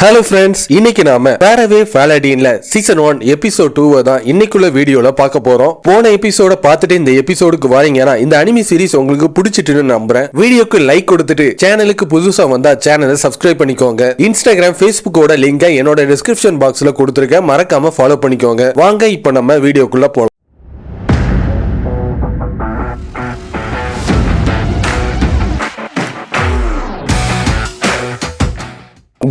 Hello friends, இன்னைக்கு நாம பேரவே பாலடின்ல season 1 episode 2 தான் இன்னைக்குள்ள வீடியோல பார்க்க போறோம். போன எபிசோட பார்த்துட்டு இந்த எபிசோடுக்கு வாரீங்கன்னா இந்த அனிமி சீரிஸ் உங்களுக்கு பிடிச்சிட்டுன்னு நம்புறேன். வீடியோக்கு லைக் கொடுத்துட்டு சேனலுக்கு புதுசா வந்தா சேனலை சப்ஸ்கிரைப் பண்ணிக்கோங்க. இன்ஸ்டாகிராம், ஃபேஸ்புக்கோட லிங்கை என்னோட டிஸ்கிரிப்ஷன் பாக்ஸ்ல கொடுத்துருக்கேன், மறக்காம ஃபாலோ பண்ணிக்கோங்க. வாங்க இப்ப நம்ம வீடியோக்குள்ள போலாம்.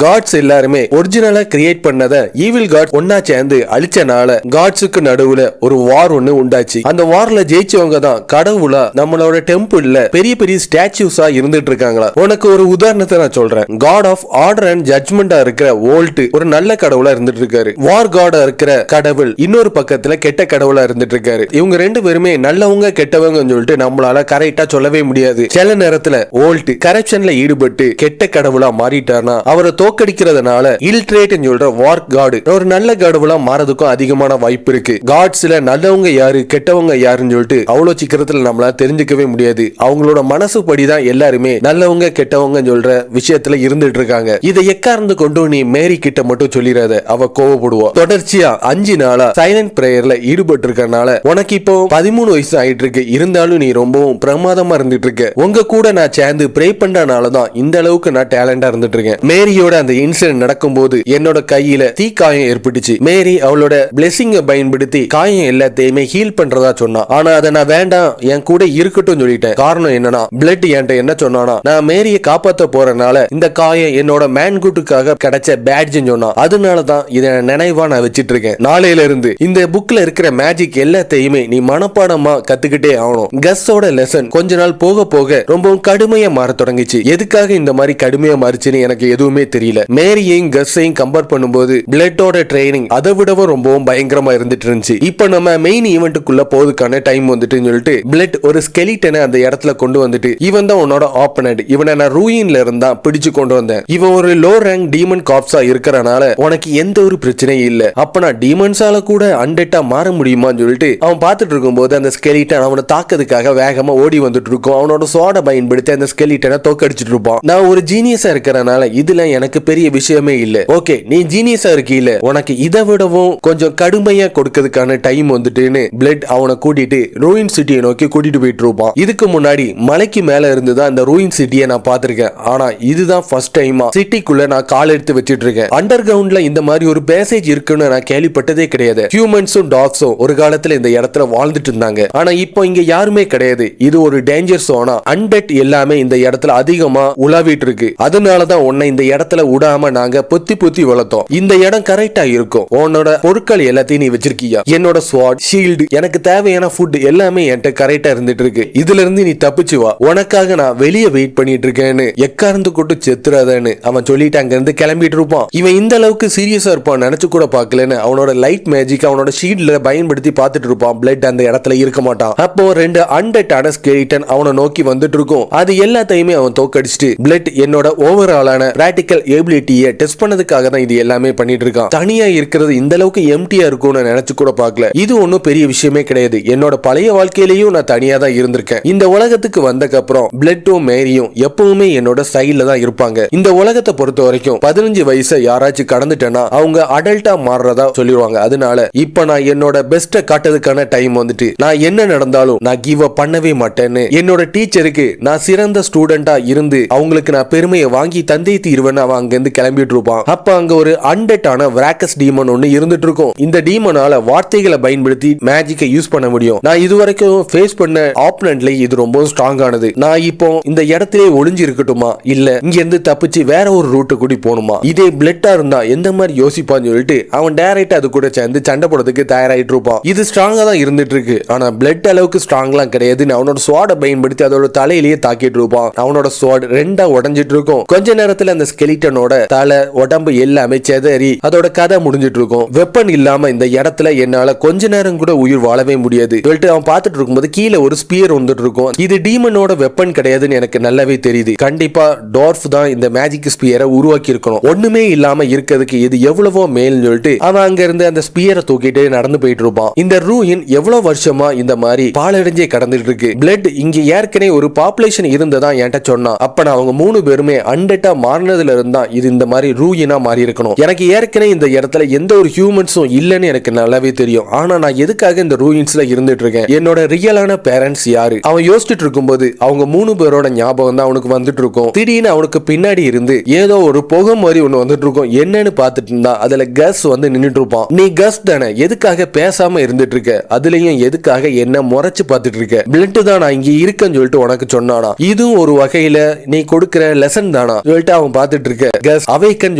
காட்ஸ் எல்லாருமே ஒரிஜினலா கிரியேட் பண்ணத ஈவில் காட் ஒன்னா சேர்ந்து அழிச்சனால காட்ஸுக்கு நடுவுல ஒரு வார் ஒண்ணு உண்டாச்சு. அந்த வார்ல ஜெயிச்சவங்க தான் கடவுளா நம்மளோட டெம்பிள்ல பெரிய பெரிய ஸ்டாச்சுஸா இருந்துட்டு இருக்காங்களா. உனக்கு ஒரு உதாரணத்தை நான் சொல்றேன். காட் ஆஃப் ஆர்டர் அண்ட் ஜட்ஜ்மெண்டா இருக்கிற வோல்ட் ஒரு நல்ல கடவுளா இருந்துட்டு இருக்காரு. வார் காடா இருக்கிற கடவுள் இன்னொரு பக்கத்துல கெட்ட கடவுளா இருந்துட்டு இருக்காரு. இவங்க ரெண்டு பேருமே நல்லவங்க கெட்டவங்கன்னு சொல்லிட்டு நம்மளால கரெக்டா சொல்லவே முடியாது. சில நேரத்துல வோல்ட் கரப்ஷன்ல ஈடுபட்டு கெட்ட கடவுளா மாறிட்டார்னா அவரை தோக்கடிக்கிறதுனால இல்ட்ரேட் சொல்ற வார் காடு ஒரு நல்ல கடவுளா மாறதுக்கும் அதிகமான வாய்ப்பு இருக்கு. காட்ஸ்ல நல்லவங்க யாரு கெட்டவங்க யாருன்னு சொல்லிட்டு அவ்வளவு சீக்கிரத்துல நம்மளால தெரிஞ்சுக்கவே முடியாது. அவங்களோட மனசு படிதான் எல்லாருமே நல்லவங்க கெட்டவங்க சொல்ற விஷயத்துல இருந்துட்டு இருக்காங்க. இதை எக்கார்ந்து கொண்டு நீ மேரி கிட்ட மட்டும் சொல்லிடாத, அவ கோவப்படுவா. தொடர்ச்சியா 5 நாளா சைலண்ட் பிரேயர்ல ஈடுபட்டு இருக்கனால உனக்கு இப்போ 13 வயசு ஆயிட்டு இருக்கு. இருந்தாலும் நீ ரொம்பவும் பிரமாதமா இருந்துட்டு இருக்க. உங்க கூட நான் சேர்ந்து ப்ரே பண்றனாலதான் இந்த அளவுக்கு நான் டேலண்டா இருந்துட்டு இருக்கேன். மேரியோட அந்த இன்சிடென்ட் நடக்கும்போது என்னோட கையில தீக்காயம் ஏற்பட்டுச்சு. மேரி அவளோட பிளெஸிங்க பயன்படுத்தி காயம் எல்லாத்தையுமே ஹீல் பண்றதா சொன்னா. ஆனா அதை நான் வேண்டாம், என் கூட இருக்கட்டும் சொல்லிட்டேன். காரணம் என்னன்னா பிளட் என்கிட்ட என்ன சொன்னானா, நான் மேரியை காப்பாத்த போறனால இந்த காயம் என்னோட மேன்குட்டுக்காக கிடைச்ச பேட்ஜ்னு சொன்னா. அதனாலதான் இதை நினைவா நான் வச்சிட்டு இருக்கேன். நாளையில இருந்து இந்த புக்ல இருக்கிற மேஜிக் எல்லாத்தையுமே நீ மனப்பாடமா கத்துக்கிட்டே ஆகணும். கஸ்ஸோட லெசன் கொஞ்ச நாள் போக போக ரொம்பவும் கடுமையா மாற தொடங்கிச்சு. எதுக்காக இந்த மாதிரி கடுமையா மாறிச்சுன்னு எனக்கு எதுவுமே தெரியல. மேரியையும் கஸ்ஸையும் கம்பேர் பண்ணும்போது பிளட்டோட ட்ரைனிங் அதை விடவும் ரொம்பவும் பயங்கரமா இருந்துட்டு இருந்துச்சு. இப்ப நம்ம மெயின் ஈவென்ட்டுக்குள்ள போறதுக்கான டைம் வந்துட்டு சொல்லிட்டு பிளட் ஒரு ஸ்கெலிட்டனை அந்த இடத்துல கொண்டு வந்துட்டு, இவன் தான் உன்னோட ஆப்பனண்ட், இவனை நான் ரூயின்ல இருந்தா பிடிச்சு கொண்டு வந்தேன். இவன் ஒரு லோ ரேங்க் டீமன் காப்ஸா இருக்கறனால உனக்கு எந்த ஒரு பிரச்சனையும் இல்ல. அப்ப நான் டீமன்ஸால கூட அன்டெட்டா மாற முடியுமான்னு சொல்லிட்டு அவன் பார்த்துட்டு இருக்கும்போது அந்த ஸ்கெலிட்டன் அவனை தாக்கிறதுக்காக வேகமா ஓடி வந்துட்டு இருக்கும். அவனோட சோட பயன்படுத்தி அந்த ஸ்கெலிட்டனை தோக்கடிச்சிட்டு இருப்பான். நான் ஒரு ஜீனியஸா இருக்கறனால இதுல எனக்கு பெரிய விஷயமே இல்ல. ஓகே, நீ ஜீனியஸா இருக்கீல, உனக்கு இதை விடவும் கொஞ்சம் கடுமையா கொடுக்கிறதுக்கான டைம் வந்துட்டுன்னு பிளட் அவனை கூட்டிட்டு ரூயின் சிட்டியை நோக்கி கூட்டிட்டு போயிட்டு இருப்பான். இதுக்கு முன்னாடி மலைக்கு மேல இருந்துதான் அந்த ரூயின் சிட்டியை நான் பார்த்திருக்கேன். ஆனா இதுதான் ஃபர்ஸ்ட் டைமா சிட்டிக்குள்ள நான் கால் எடுத்து வச்சிட்டு இருக்கேன். அண்டர் கிரவுண்ட்ல இந்த மாதிரி ஒரு பேசேஜ் இருக்குன்னு நான் கேள்விப்பட்டதே கிடையாது. ஹியூமன்ஸும் டாக்ஸும் ஒரு காலத்துல இந்த இடத்துல வாழ்ந்துட்டு இருந்தாங்க. ஆனா இப்போ இங்க யாருமே கிடையாது. இது ஒரு டேஞ்சர் சோனா. அன்டெட் எல்லாமே இந்த இடத்துல அதிகமா உலாவிட்டு இருக்கு. அதனாலதான் உன்னை இந்த இடத்துல விடாம நாங்க பொத்தி பொத்தி வளர்த்தோம். இந்த இடம் கரெக்டா இருக்கும். உன்னோட பொருட்கள் எல்லாத்தையும் நீ வச்சிருக்கியா? என்னோட ஸ்வாட், ஷீல்டு, எனக்கு தேவையான ஃபுட் எல்லாமே என்கிட்ட கரெக்டா இருந்துட்டு இருக்கு. இதுல இருந்து நீ தப்பிச்சு வா, உனக்காக நான் வெளியே வெயிட் பண்ணிட்டு இருக்கேன்னு எக்கார்ந்து கொண்டு செத்துறாதன்னு அவன் சொல்லிட்டு அங்க இருந்து கிளம்பிட்டு இருப்பான். இவன் இந்த அளவுக்கு சீரியஸா இருப்பான் நினைச்சு கூட பாக்கலன்னு அவனோட லைட் மேஜிக் அவனோட ஷீல்ட்ல பயன்படுத்தி பார்த்துட்டு இருப்பான். பிளட் அந்த இடத்துல இருக்க மாட்டான். அப்போ 2 அன்டெட்டான ஸ்கெலிட்டன் அவனை நோக்கி வந்துட்டு இருக்கும். அது எல்லாத்தையுமே அவன் தோக்கடிச்சிட்டு பிளட் என்னோட ஓவராலான பிராக்டிகல் எபிலிட்டியை டெஸ்ட் பண்ணதுக்காக தான் இது எல்லாமே பண்ணிட்டு இருக்கான். தனியா இருக்கிறது இந்த அளவுக்கு எம்டியா இருக்கும்னு நினைச்சு கூட பார்க்கல. இது ஒன்னும் பெரிய விஷயமே கிடையாது. என்னோட பழைய வாழ்க்கையிலையும் நான் தனியா தான் இருந்திருக்கேன். இந்த உலகத்துக்கு வந்தக்கு அப்புறம் பிளட்டும் மேரியும் எப்பவுமே என்னோட சைடுல தான் இருப்பாங்க. இந்த உலகத்தை பொறுத்த வரைக்கும் 15 வயசை யாராச்சும் கடந்துட்டேன்னா அவங்க அடல்ட்டா மாறுறதா சொல்லிடுவாங்க. அதனால இப்ப நான் என்னோட பெஸ்ட காட்டுறதுக்கான டைம் வந்துட்டு நான் என்ன நடந்தாலும் நான் கிவ் அப் பண்ணவே மாட்டேன்னு என்னோட டீச்சருக்கு நான் சிறந்த ஸ்டூடெண்டா இருந்து அவங்களுக்கு நான் பெருமையை வாங்கி தந்தை தீர்வேன்னு அவன் அங்க இருந்து கிளம்பிட்டு இருப்பான். அப்ப அங்க ஒரு அன்டெட்டான விராக்கஸ் டீமன் ஒன்னு இருந்துட்டு இருக்கும். இந்த டீமனால வார்த்தைகளை பயன்படுத்தி மேஜிக்கை யூஸ் பண்ண முடியும். நான் இதுவரைக்கும் ஃபேஸ் பண்ண ஆப்பனன்ட்ல இது ரொம்ப ஸ்ட்ராங் ஆனது. நான் இப்போ இந்த இடத்திலே ஒளிஞ்சு இருக்கட்டுமா, இல்ல இங்க இருந்து தப்பிச்சு வேற ஒரு ரூட்டு கூடி போகணுமா? இதே பிளட்டா இருந்தா எந்த மாதிரி யோசிப்பான்னு சொல்லிட்டு அவன் டைரக்டா அது கூட சேர்ந்து சண்டை போடுறதுக்கு தயாராயிட்டு இருப்பான். இது ஸ்ட்ராங்கா தான் இருந்துட்டு இருக்கு. ஆனா பிளட் அளவுக்கு ஸ்ட்ராங்லாம் கிடையாதுன்னு அவனோட ஸ்வாட பயன்படுத்தி அதோட தலையிலேயே தாக்கிட்டு இருப்பான். அவனோட ஸ்வாட் 2 உடைஞ்சிட்டு இருக்கும். கொஞ்ச நேரத்துல அந்த ஸ்கெலிட்டனோட தலை உடம்பு எல்லாமே செதறி அதோட கதை முடிஞ்சிட்டு இருக்கும். வெப்பன் இல்லாம இந்த இடத்துல என்னால கொஞ்ச நேரம் கூட உயிர் வாழவே முடியாது சொல்லிட்டு அவன் பார்த்துட்டு இருக்கும்போது கீழே ஒரு ஸ்பியர் வந்துட்டு இருக்கும். இது டீமனோட வெப்பன் கிடையாதுன்னு எனக்கு நல்லாவே தெரியுது. கண்டிப்பா டார்ஃப் தான் இந்த மேஜிக் ஸ்பியரை உருவாக்கி இருக்கணும். ஒண்ணுமே இல்லாம இருக்கிறதுக்கு இது எவ்வளவோ மேல்னு சொல்லிட்டு அவன் அங்க இருந்து அந்த ஸ்பியரை தூக்கிட்டு நடந்து போயிட்டு இருப்பான். இந்த ரூயின் எவ்வளவு வருஷமா இந்த மாதிரி பாலடைஞ்சே கடந்துட்டு இருக்கு. பிளட் இங்க ஏற்கனவே ஒரு பாப்புலேஷன் இருந்ததா என்கிட்ட சொன்னா. அப்ப நான் அவங்க 3 பேருமே அன்டெட்டா மாறினதுல இருந்தா இருந்திருந்தா இது இந்த மாதிரி ரூயினா மாறி இருக்கணும். எனக்கு ஏற்கனவே இந்த இடத்துல எந்த ஒரு ஹியூமன்ஸும் இல்லன்னு எனக்கு நல்லாவே தெரியும். ஆனா நான் எதுக்காக இந்த ரூயின்ஸ்ல இருந்துட்டு இருக்கேன்? என்னோட ரியலான பேரண்ட்ஸ் யாரு? அவன் யோசிச்சுட்டு இருக்கும்போது அவங்க 3 பேரோட ஞாபகம் தான் அவனுக்கு வந்துட்டு இருக்கும். திடீர்னு அவனுக்கு பின்னாடி இருந்து ஏதோ ஒரு புகை மாதிரி ஒண்ணு வந்துட்டு இருக்கும். என்னன்னு பாத்துட்டு இருந்தா அதுல கஸ் வந்து நின்னுட்டு இருப்பான். நீ கஸ் தானே, எதுக்காக பேசாம இருந்துட்டு இருக்க? அதுலயும் எதுக்காக என்ன முறைச்சு பாத்துட்டு இருக்க? பிளட் தான் நான் இங்க இருக்கேன்னு சொல்லிட்டு உனக்கு சொன்னானா? இதுவும் ஒரு வகையில நீ கொடுக்கிற லெசன் தானா சொல்லிட்டு அவன் பாத்துட்டு இருக்க. கஸ் அவேக்கன்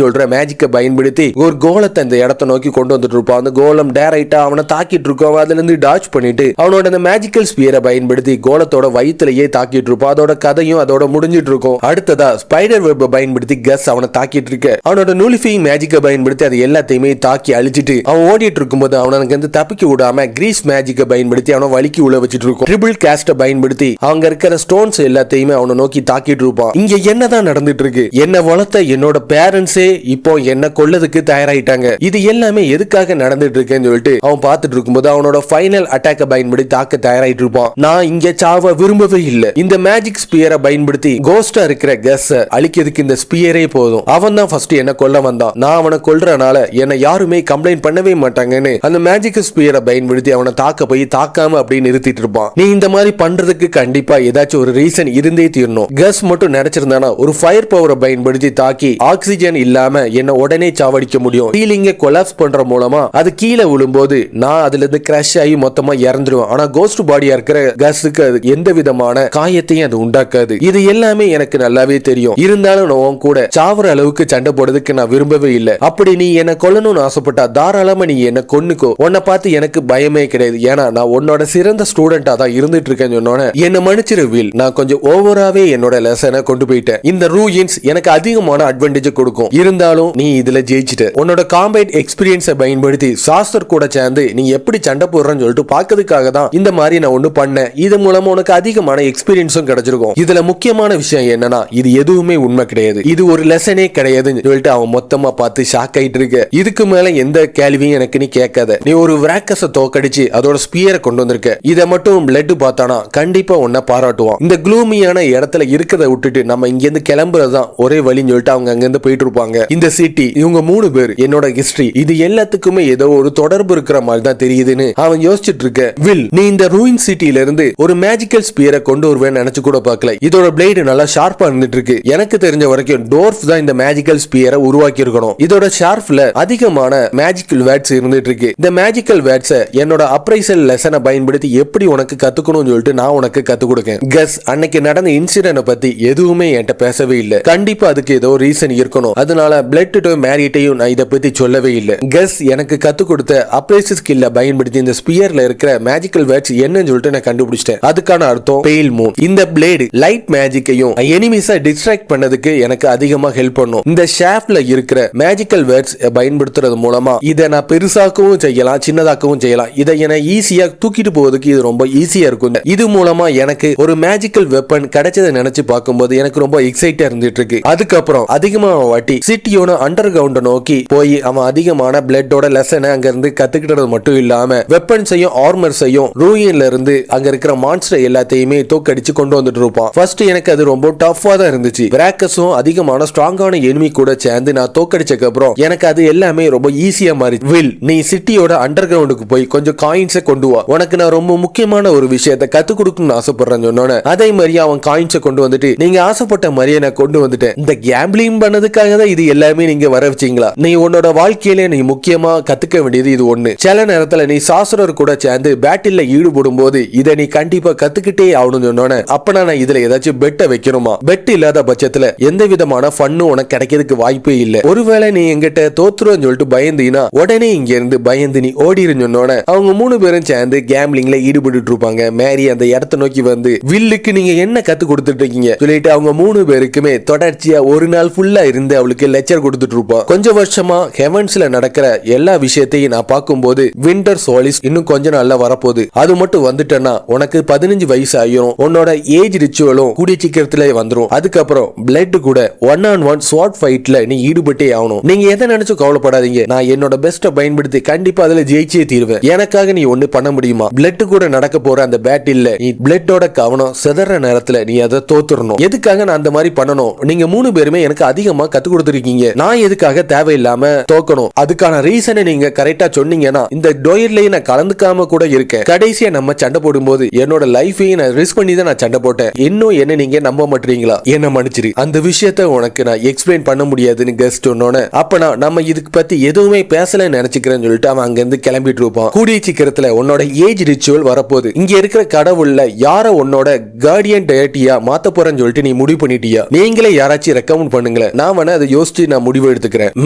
சொல்ற மேஜிக்கை பயன்படுத்தி ஒரு கோலத்தை அந்த இடத்தை நோக்கி கொண்டு வந்துட்டு இருப்பான். அந்த கோலம் டைரக்டா அவனை தாக்கிட்டு இருக்கும். அதுல இருந்து டாச் பண்ணிட்டு அவனோட அந்த மேஜிக்கல் ஸ்பியரை பயன்படுத்தி கோலத்தோட வயிற்றுலயே தாக்கிட்டு இருப்பான். அதோட கதையும் அதோட முடிஞ்சிட்டு இருக்கும். அடுத்ததா ஸ்பைடர் வெப் பயன்படுத்தி கஸ் அவனை தாக்கிட்டு இருக்க. அவனோட நூலிஃபையிங் மேஜிக்கை பயன்படுத்தி அது எல்லாத்தையுமே தாக்கி அழிச்சிட்டு அவன் ஓடிட்டு இருக்கும்போது அவனுக்கு வந்து தப்பிக்க விடாம கிரீஸ் மேஜிக்கை பயன்படுத்தி அவனை வலிக்கி உள்ள வச்சிட்டு இருக்கும். ட்ரிபிள் காஸ்ட பயன்படுத்தி அவங்க இருக்கிற ஸ்டோன்ஸ் எல்லாத்தையுமே அவனை நோக்கி தாக்கிட்டு இருப்பான். இங்க என்னதான் நடந்துட்டு இருக்கு? என்ன வளர்த்த என்னோட பேரண்ட்ஸே இப்போ என்ன கொல்லதுக்கு தயாராயிட்டாங்க. இது எல்லாமே எதுக்காக நடந்துட்டு இருக்குன்னு சொல்லிட்டு அவன் பார்த்துட்டு இருக்கும்போது அவனோட ஃபைனல் அட்டாக்க பயன்படுத்தி தாக்க தயாராயிட்டு இருப்பான். நான் இங்க சாவ விரும்பவே இல்ல. இந்த மேஜிக் ஸ்பியரை பயன்படுத்தி கோஸ்டா இருக்கிற கஸ் அழிக்கிறதுக்கு இந்த ஸ்பியரே போதும். அவன் தான் ஃபர்ஸ்ட் என்ன கொல்ல வந்தான். நான் அவனை கொல்றனால என்ன யாருமே கம்ப்ளைண்ட் பண்ணவே மாட்டாங்கன்னு அந்த மேஜிக் ஸ்பியரை பயன்படுத்தி அவனை தாக்க போய் தாக்காம அப்படியே நிறுத்திட்டு இருப்பான். நீ இந்த மாதிரி பண்றதுக்கு கண்டிப்பா ஏதாச்சும் ஒரு ரீசன் இருந்தே தீரணும். கஸ் மட்டும் நினைச்சிருந்தானா ஒரு ஃபயர் பவரை பயன்படுத்தி தாக்கி ஆக்சிஜன் இல்லாம என்ன உடனே சாவடிக்க முடியும். சீலிங்க கொலாப்ஸ் பண்ற மூலமா அது கீழே விழும்போது நான் அதுல இருந்து கிராஷ் ஆகி மொத்தமா இறந்துருவேன். ஆனா கோஸ்ட் பாடியா இருக்கிற கஸ்க்கு அது எந்த விதமான காயத்தையும் அது உண்டாக்காது. இது எல்லாமே எனக்கு நல்லாவே தெரியும். இருந்தாலும் நான் கூட சாவர அளவுக்கு சண்டை போடுறதுக்கு நான் விரும்பவே இல்லை. அப்படி நீ என்ன கொல்லணும்னு ஆசைப்பட்டா தாராளமா நீ என்ன கொன்னுக்கோ. உன்னை பார்த்து எனக்கு பயமே கிடையாது. ஏன்னா நான் உன்னோட சிறந்த ஸ்டூடெண்டா தான் இருந்துட்டு இருக்கேன்னு சொன்னோன்னே என்ன மன்னிச்சிரு வில். நான் கொஞ்சம் ஓவராவே என்னோட லெசனை கொண்டு போயிட்டேன். இந்த ரூயின்ஸ் எனக்கு அதிகமான அட்வான்டேஜ் கொடுக்கும். இருந்தாலும் நீ இதுல ஜெயிச்சிட்ட. உன்னோட காம்பேட் எக்ஸ்பீரியன்ஸை பயன்படுத்தி சாஸ்தர் கூட சேர்ந்து நீ எப்படி சண்டை போடுறன்னு சொல்லிட்டு பார்க்கறதுக்காக தான் இந்த மாதிரி நான் ஒண்ணு பண்ணேன். இது மூலமா உனக்கு அதிகமான எக்ஸ்பீரியன்ஸும் கிடைச்சிருக்கும். இதுல முக்கியமான விஷயம் என்னன்னா இது எதுவுமே உண்மை கிடையாது. இது ஒரு லெசனே கிடையாதுன்னு சொல்லிட்டு அவன் மொத்தமா பார்த்து ஷாக் ஆயிட்டு இருக்க. இதுக்கு மேல எந்த கேள்வியும் எனக்கு நீ கேட்காத. நீ ஒரு விராக்கஸ தோக்கடிச்சு அதோட ஸ்பியரை கொண்டு வந்திருக்க. இதை மட்டும் பிளட் பார்த்தானா கண்டிப்பா உன்னை பாராட்டுவான். இந்த க்ளூமியான இடத்துல இருக்கிறத விட்டுட்டு நம்ம இங்க இருந்து கிளம்புறதுதான் ஒரே வழின்னு சொல்லிட்டு அவங்க அங்க இருந்து போயிட்டு இருப்பாங்க. இந்த சிட்டி இவங்க 3 பேர் என்னோட ஹிஸ்டரி இது எல்லாத்துக்குமே ஏதோ ஒரு தொடர்பு இருக்கிற மாதிரி தான் தெரியுதுன்னு அவன் யோசிச்சுட்டு இருக்க. வில் நீ இந்த ரூயின் சிட்டில இருந்து ஒரு மேஜிக்கல் ஸ்பியரை கொண்டு வருவேன்னு நினைச்சு கூட பார்க்கல. இதோட பிளேடு நல்லா ஷார்ப்பா இருந்துட்டு இருக்கு. எனக்கு தெரிஞ்ச வரைக்கும் டோர்ஃப் தான் இந்த மேஜிக்கல் ஸ்பியரை உருவாக்கி இருக்கணும். இதோட ஷார்ப்ல அதிகமான மேஜிக்கல் வேர்ட்ஸ் இருந்துட்டு இருக்கு. இந்த மேஜிக்கல் வேர்ட்ஸை என்னோட அப்ரைசல் லெசனை பயன்படுத்தி எப்படி உனக்கு கத்துக்கணும்னு சொல்லிட்டு நான் உனக்கு கத்து கொடுக்கேன். கஸ் அன்னைக்கு நடந்த இன்சிடென்ட் பத்தி எதுவுமே என்கிட்ட பேசவே இல்லை. கண்டிப்பா அதுக்கு ஏதோ ரீசன் இருக்கணும். அதனால பிளட்டையும் மேரிட்டையும் நான் இதை பத்தி சொல்லவே இல்லை. கஸ் எனக்கு கத்து கொடுத்த அப்ரைசல் ஸ்கில்ல பயன்படுத்தி இந்த ஸ்பியர்ல இருக்கிற மேஜிக்கல் வேர்ட்ஸ் என்னன்னு சொல்லிட்டு நான் கண்டுபிடிச்சிட்டேன். அதுக்கான அர்த்தம் பேல் மூன். இந்த பிளேடு லைட் மேஜிக்கையும் எனிமீஸை டிஸ்ட்ராக்ட் பண்ணதுக்கு எனக்கு அதிகமா ஹெல்ப் பண்ணும். இந்த ஷாஃப்ட்ல இருக்கிற மேஜிக்கல் வேர்ட்ஸ் பயன்படுத்துறது மூலமா இதை நான் பெருசாக்கவும் செய்யலாம் சின்னதாக்கவும் செய்யலாம். இதை என ஈஸியா தூக்கிட்டு போவதுக்கு இது ரொம்ப ஈஸியா இருக்கும். இது மூலமா எனக்கு ஒரு மேஜிக்கல் வெப்பன் கிடைச்சதை நினைச்சு பார்க்கும்போது எனக்கு ரொம்ப எக்ஸைட்டா இருந்துட்டு இருக்கு. அதுக்கப்புறம் அதிகமா வாட்டி சிட்டியோட அண்டர் கிரவுண்ட நோக்கி போய் அவன் அதிகமான பிளட்டோட லெசனை அங்க இருந்து கத்துக்கிட்டது மட்டும் இல்லாம வெப்பன்ஸையும் ஆர்மர்ஸையும் ரூயின்ல இருந்து அங்க இருக்கிற மான்ஸ்டர் எல்லாத்தையுமே தோக்கடிச்சு கொண்டு வந்துட்டு இருப்பான். ஃபர்ஸ்ட் எனக்கு அது ரொம்ப டஃப்பா தான் இருந்துச்சு. பிராக்கஸும் அதிகமான ஸ்ட்ராங்கான எனிமி கூட சேர்ந்து நான் தோக்கடிச்சக்கு அப்புறம் எனக்கு அது எல்லாமே ரொம்ப ஈஸியா மாறி. வில் நீ சிட்டியோட அண்டர் கிரவுண்டுக்கு போய் கொஞ்சம் காயின்ஸை கொண்டு வா. உனக்கு நான் ரொம்ப முக்கியமான ஒரு விஷயத்தை கத்து கொடுக்கணும்னு ஆசைப்படுறேன்னு சொன்னோன்னே அதே மாதிரி அவன் காயின்ஸை கொண்டு வந்துட்டு நீங்க ஆசைப்பட்ட மாதிரியே நான் கொண்டு வந்துட்டேன். இந்த கேம்பிளிங் பண்ணதுக்காக தான் இது எல்லாமே நீங்க வர வச்சீங்களா? நீ உன்னோட வாழ்க்கையில நீ முக்கியமா கத்துக்க வேண்டியது இது ஒண்ணு. சில நேரத்துல நீ சாஸ்திரர் கூட சேர்ந்து பேட்டில்ல ஈடுபடும் போது இதை நீ கண்டிப்பா கத்துக்கிட்டே ஆகணும்னு சொன்னோன்னே அப்பனா நான் இதுல ஏதாச்சும் பெட்டை வைக்கணுமா? பெட் இல்லாத பட்சத்துல எந்த விதமான ஃபன்னும் உனக்கு கிடைக்கிறதுக்கு வாய்ப்பே இல்லை. ஒருவேளை நீ எங்கிட்ட தோத்துருன்னு சொல்லிட்டு பயந்தீனா உடனே இங்க இருந்து பயந்து நீ ஓடிருன்னு சொன்னோன்னே அவங்க 3 பேரும் சேர்ந்து கேம்பிளிங்ல ஈடுபட்டு இருப்பாங்க. மேரி அந்த இடத்தை நோக்கி வந்து வில்லுக்கு நீங்க என்ன கத்து கொடுத்துட்டு இருக்கீங்க சொல்லிட்டு அவங்க 3 பேருக்குமே தொடர்ச்சியா ஒரு நாள் ஃபுல்லா இருந்து அவளுக்கு லெக்சர் கொடுத்துட்டு இருப்பான். கொஞ்சம் வருஷமா ஹெவன்ஸ்ல நடக்கிற எல்லா விஷயத்தையும் நான் பார்க்கும்போது விண்டர் சோலிஸ் இன்னும் கொஞ்ச நாள்ல வரப்போகுது. அது மட்டும் வந்துட்டேன்னா உனக்கு 15 வயசு ஆயிரும். உன்னோட ஏஜ் ரிச்சுவலும் கூடிய சீக்கிரத்துல வந்துரும். அதுக்கப்புறம் பிளட் கூட 1-on-1 ஸ்வாட் ஃபைட்ல நீ ஈடுபட்டே ஆகணும். நீங்க எதை நினைச்சு கவலைப்படாதீங்க. நான் என்னோட பெஸ்ட்டை பயன்படுத்தி கண்டிப்பா அதுல ஜெயிச்சே தீர்வேன். எனக்காக நீ ஒண்ணு பண்ண முடியுமா? பிளட் கூட நடக்க போற அந்த பேட்டில்ல நீ பிளட்டோட கவனம் சிதற நேரத்துல நீ அதை தோத்துறணும். எதுக்காக நான் அந்த மாதிரி பண்ணணும்? நீங்க 3 பேருமே எனக்கு அதிகமா கத்து கொடுத்துருக்கீங்க. நான் எதுக்காக தேவையில்லாம தோக்கணும்? அதுக்கான ரீசனை நீங்க கரெக்டா சொன்னீங்கன்னா இந்த டொயர்லயே நான் கலந்துக்காம கூட இருக்கேன். கடைசியா நம்ம சண்டை போடும்போது என்னோட லைஃபையும் நான் ரிஸ்க் பண்ணி தான் நான் சண்டை போட்டேன். இன்னும் என்ன நீங்க நம்ப மாட்டீங்களா? என்ன மன்னிச்சிரு. அந்த விஷயத்த உனக்கு நான் எக்ஸ்பிளைன் பண்ண முடியாதுன்னு கெஸ்ட் ஒன்னோன்னு அப்பனா நம்ம இதுக்கு பத்தி எதுவுமே பேசல நினைச்சுக்கிறேன்னு சொல்லிட்டு அவன் அங்க இருந்து கிளம்பிட்டு இருப்பான். கூடிய சீக்கிரத்துல உன்னோட ஏஜ் ரிச்சுவல் வரப்போகுது. இங்க இருக்கிற கடவுள்ல யார உன்னோட கார்டியன் டயட்டியா மாத்த போறேன்னு சொல்லிட்டு நீ முடிவு பண்ணிட்டியா? நீங்களே யாராச்சும் ரெக்கமெண்ட் பண்ணுங்களேன். நான் வேணா அதை யோசிச்சு நான் முடிவு எடுத்துக்கிறேன்.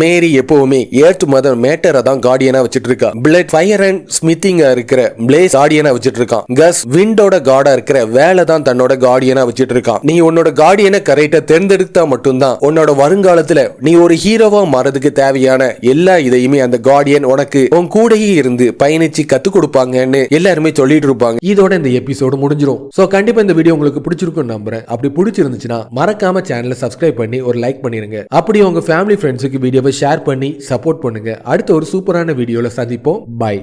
மேரி எப்பவுமே ஏர்த் மதர் மேட்டரை தான் கார்டியனா வச்சிட்டு இருக்கா. பிளட் ஃபயர் அண்ட் ஸ்மித்திங்கா இருக்கிற பிளேஸ் கார்டியனா வச்சிட்டு இருக்கான். கஸ் விண்டோட கார்டா இருக்கிற வேலை தான் தன்னோட கார்டியனா வச்சிட்டு இருக்கான். நீ உன்னோட கார்டியனை கரெக்டா தேர்ந்தெடுத்தா மட்டும்தான் உன்னோட வருங்காலத்துல நீ ஒரு ஹீரோவா மாறதுக்கு தேவையான எல்லா இதையுமே அந்த கார்டியன் உனக்கு உன் கூடயே இருந்து பயணிச்சு கத்து கொடுப்பாங்கன்னு எல்லாருமே சொல்லிட்டு இருப்பாங்க. இதோட இந்த எபிசோடு முடிஞ்சிரும். சோ கண்டிப்பா இந்த வீடியோ உங்களுக்கு பிடிச்சிருக்கும் நம்புறேன். அப்படி பிடிச்சிருந்துச்சுன்னா மறக்காம சேனலை சப்ஸ்கிரைப் பண்ணி ஒரு லைக் பண்ணிருங்க. அப்படி உங்க ஃபேமிலி ஃப்ரெண்ட்ஸுக்கு வீடியோவை ஷேர் பண்ணி சப்போர்ட் பண்ணுங்க. அடுத்த ஒரு சூப்பரான வீடியோல சந்திப்போம். பை.